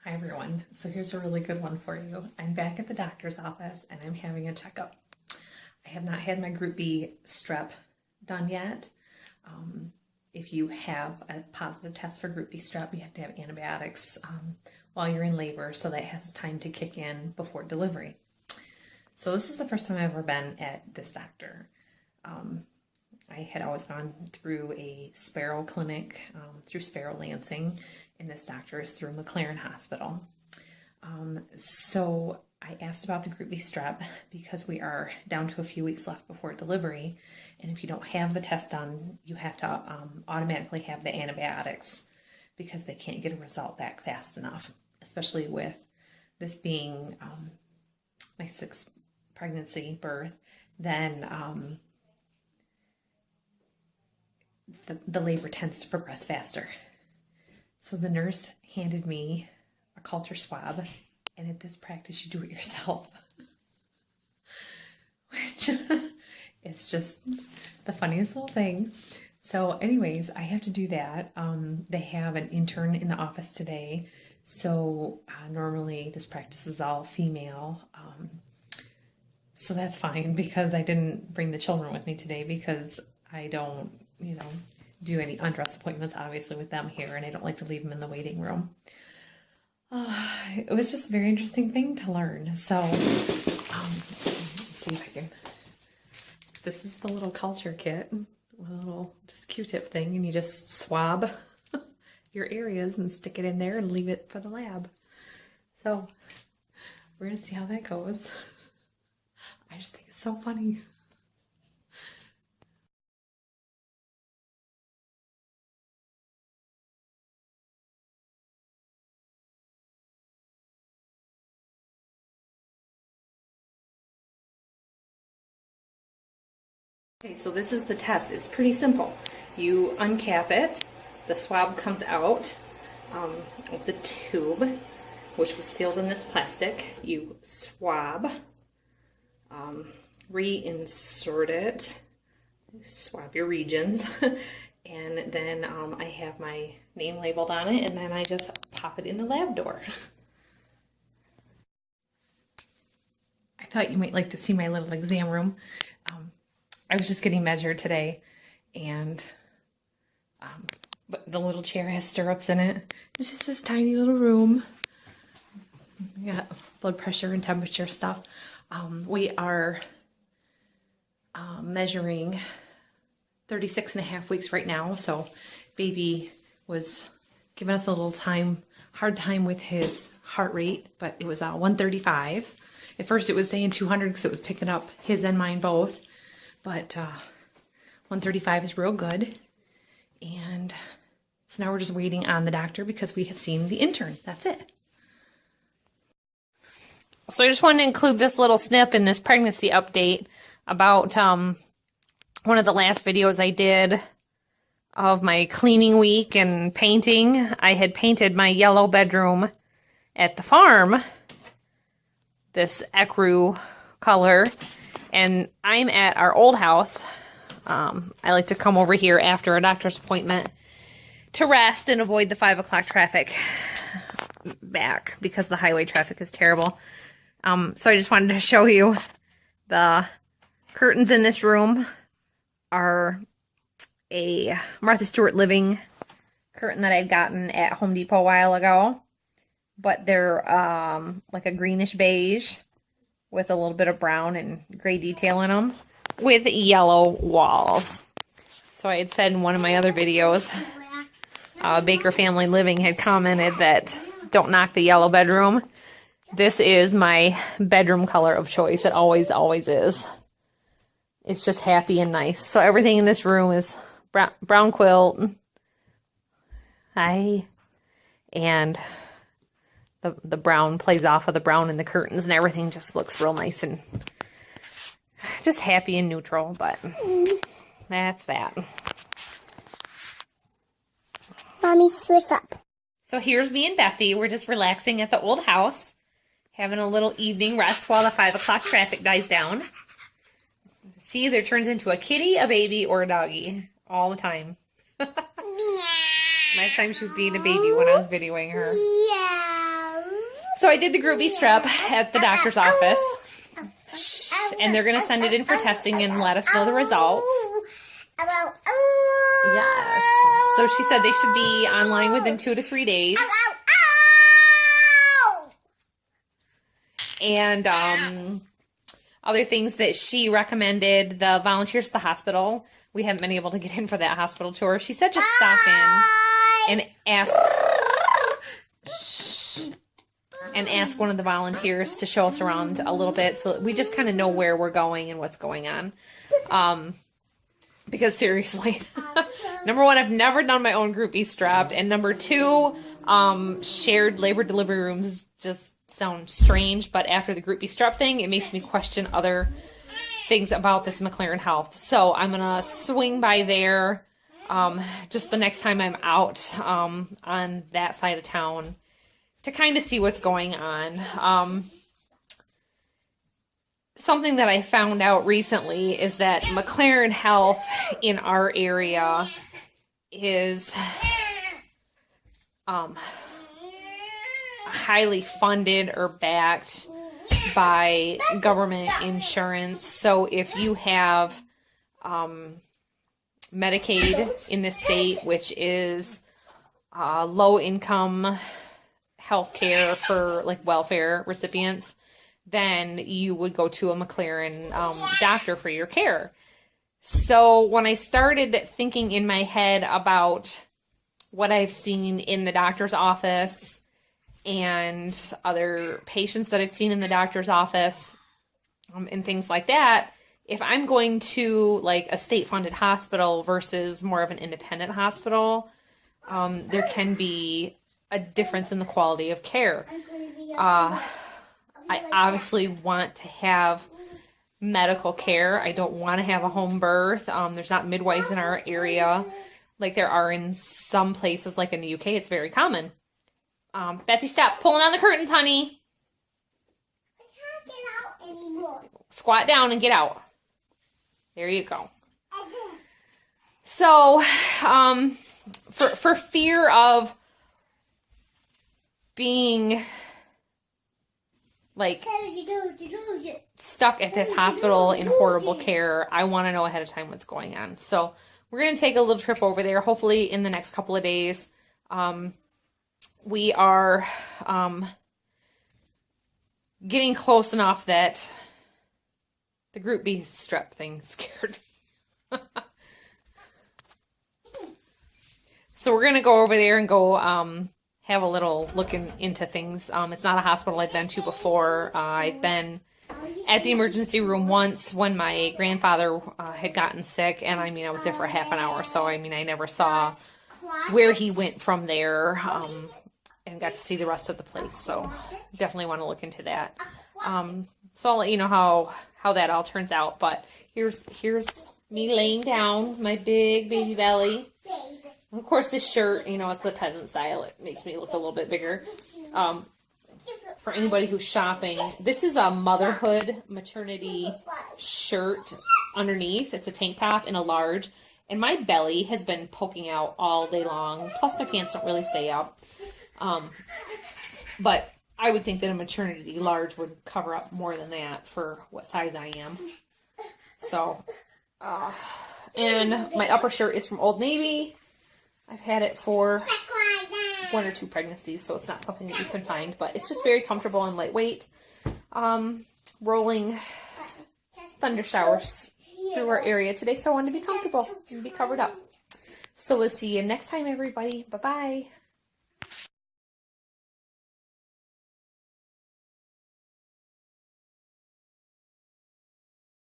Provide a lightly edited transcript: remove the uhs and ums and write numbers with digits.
Hi everyone. So here's a really good one for you. I'm back at the doctor's office and I'm having a checkup. I have not had my Group B strep done yet. If you have a positive test for Group B strep, you have to have antibiotics while you're in labor, so that has time to kick in before delivery. So this is the first time I've ever been at this doctor. I had always gone through a Sparrow clinic, through Sparrow Lansing, and this doctor is through McLaren Hospital. So I asked about the Group B strep because we are down to a few weeks left before delivery, and if you don't have the test done, you have to automatically have the antibiotics because they can't get a result back fast enough, especially with this being my 6th pregnancy, birth. Then the labor tends to progress faster. So the nurse handed me a culture swab, and at this practice you do it yourself. Which it's just the funniest little thing. So anyways, I have to do that. They have an intern in the office today. So normally this practice is all female. So that's fine because I didn't bring the children with me today because I don't, do any undress appointments, obviously, with them here, and I don't like to leave them in the waiting room. It was just a very interesting thing to learn. So, let's see if I can. This is the little culture kit, a little just Q-tip thing, and you just swab your areas and stick it in there and leave it for the lab. So, we're gonna see how that goes. I just think it's so funny. Okay, so this is the test. It's pretty simple. You uncap it, the swab comes out of the tube, which was sealed in this plastic. You swab, reinsert it, swab your regions, and then I have my name labeled on it, and then I just pop it in the lab door. I thought you might like to see my little exam room. I was just getting measured today, and but the little chair has stirrups in it. It's just this tiny little room. We got blood pressure and temperature stuff. We are measuring 36.5 weeks right now, so baby was giving us a little hard time with his heart rate, but it was 135. At first it was saying 200 because it was picking up his and mine both. But 135 is real good. And so now we're just waiting on the doctor because we have seen the intern. That's it. So I just wanted to include this little snip in this pregnancy update about one of the last videos I did of my cleaning week and painting. I had painted my yellow bedroom at the farm, this ecru color. And I'm at our old house. I like to come over here after a doctor's appointment to rest and avoid the 5 o'clock traffic back because the highway traffic is terrible. So I just wanted to show you the curtains in this room are a Martha Stewart Living curtain that I'd gotten at Home Depot a while ago. But they're like a greenish beige with a little bit of brown and gray detail in them, with yellow walls. So I had said in one of my other videos, Baker Family Living had commented that don't knock the yellow bedroom. This is my bedroom color of choice. It always, always is. It's just happy and nice. So everything in this room is brown quilt. And the brown plays off of the brown in the curtains, and everything just looks real nice and just happy and neutral, but that's that. Mommy, switch up. So here's me and Bethy. We're just relaxing at the old house, having a little evening rest while the 5 o'clock traffic dies down. She either turns into a kitty, a baby, or a doggy all the time. Last time she was being a baby when I was videoing her. Yeah. So I did the Group B strep at the doctor's office. And they're going to send it in for testing and let us know the results. Yes. So she said they should be online within 2 to 3 days. And other things that she recommended, the volunteers at the hospital. We haven't been able to get in for that hospital tour. She said just stop in and ask one of the volunteers to show us around a little bit so we just kind of know where we're going and what's going on. Because seriously, number one, I've never done my own Group B strep, and number two, shared labor delivery rooms just sound strange, but after the Group B strep thing, it makes me question other things about this McLaren Health. So I'm going to swing by there just the next time I'm out on that side of town to kind of see what's going on. Something that I found out recently is that McLaren Health in our area is highly funded or backed by government insurance. So if you have Medicaid in this state, which is low income health care for like welfare recipients, then you would go to a McLaren doctor for your care. So when I started thinking in my head about what I've seen in the doctor's office and other patients that I've seen in the doctor's office and things like that, if I'm going to like a state-funded hospital versus more of an independent hospital, there can be a difference in the quality of care. I obviously want to have medical care. I don't want to have a home birth. There's not midwives in our area like there are in some places, like in the UK. It's very common. Betsy, stop pulling on the curtains, honey. I can't get out anymore. Squat down and get out. There you go. So, for fear of being like stuck at this hospital in horrible care, I want to know ahead of time what's going on. So we're going to take a little trip over there, hopefully in the next couple of days. We are getting close enough that the Group B strep thing scared me. So we're going to go over there and go have a little look into things. It's not a hospital I've been to before. I've been at the emergency room once when my grandfather had gotten sick, and I mean, I was there for a half an hour, so I mean, I never saw where he went from there, and got to see the rest of the place, so definitely want to look into that. So I'll let you know how that all turns out, but here's me laying down, my big baby belly. Of course, this shirt, you know, it's the peasant style. It makes me look a little bit bigger. For anybody who's shopping, this is a motherhood maternity shirt underneath. It's a tank top in a large. And my belly has been poking out all day long. Plus, my pants don't really stay up. But I would think that a maternity large would cover up more than that for what size I am. So, and my upper shirt is from Old Navy. I've had it for 1 or 2 pregnancies, so it's not something that you can find, but it's just very comfortable and lightweight. Rolling thunder showers through our area today, so I wanted to be comfortable and be covered up. So we'll see you next time, everybody. Bye-bye.